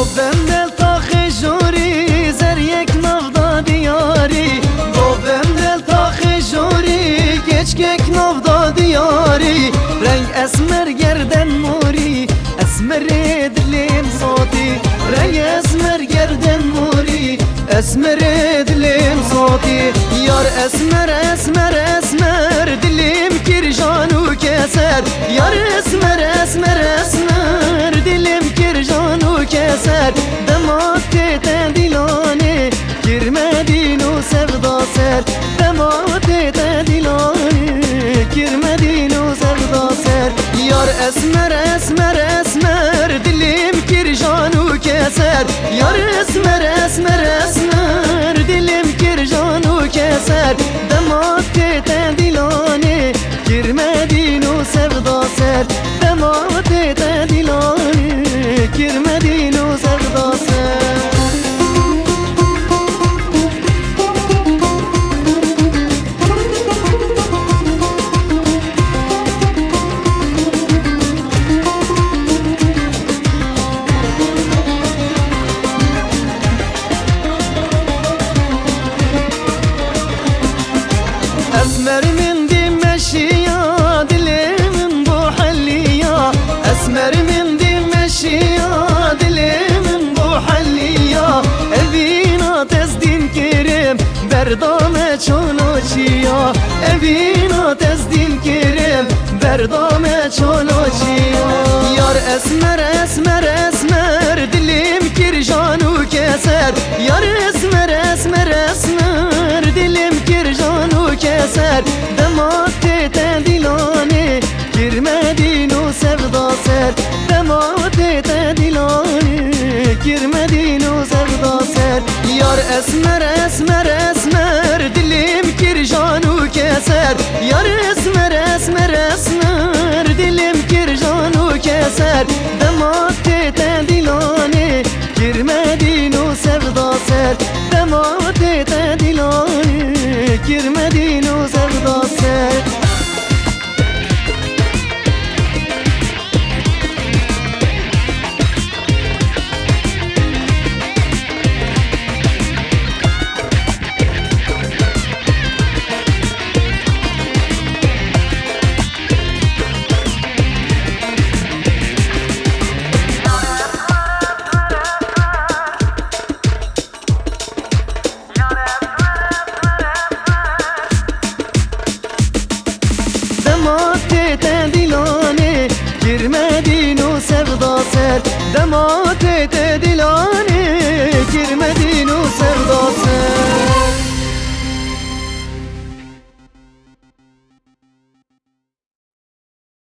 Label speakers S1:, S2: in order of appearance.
S1: گوبم دل تا خجوری زر یک نودا دیاری گوبم دل تا خجوری گچ یک نودا دیاری رنگ اسمر گردن موری اسمر دلیم صوتی رنگ اسمر گردن موری اسمر دلیم صوتی یار اسمر اسمر اسمر دلیم کرجانو کسر یار اسمر اسمر اسمر دلیم کرجانو کسر دماغ تیتن دیلانه کرمدینو سغدا سر دماغ تیتن دیلانه کرمدینو سغدا سر یار اسمر اسمر اسمر دلیم کرجانو کسر یار اسمر اسمر اسمر دلیم کرجانو کسر دماغ تیتن دیلانه کرمدینو سغدا سر دماغ تیتن دیلانه کرمدینو سغدا سر اسمر من دي مشيا دليم بو حليا اسمر من دي مشيا دليم بو حليا ابينا تزدين كريم بردام چولوچيا ابينا تزدين كريم بردام چولوچيا يار اسمر اسمر اسمر دليم كرجانو كسر يار اسمر اسمر اسمر دليم كرجانو کسر دماغ تیتن دیلانه کرمدینو سغدا سر دماغ تیتن دیلانه کرمدینو سغدا سر یار اسمر اسمر اسمر دلیم کرجانو کسر یار اسمر اسمر اسمر دلیم کرجانو کسر دماغ تیتن دیلانه کرمدینو سغدا سر دماغ تیتن دیلانه کرمدینو سغدا سر دماغ تیتن دیلانه کرمدینو سغدا سر دماغ تیتن دیلانه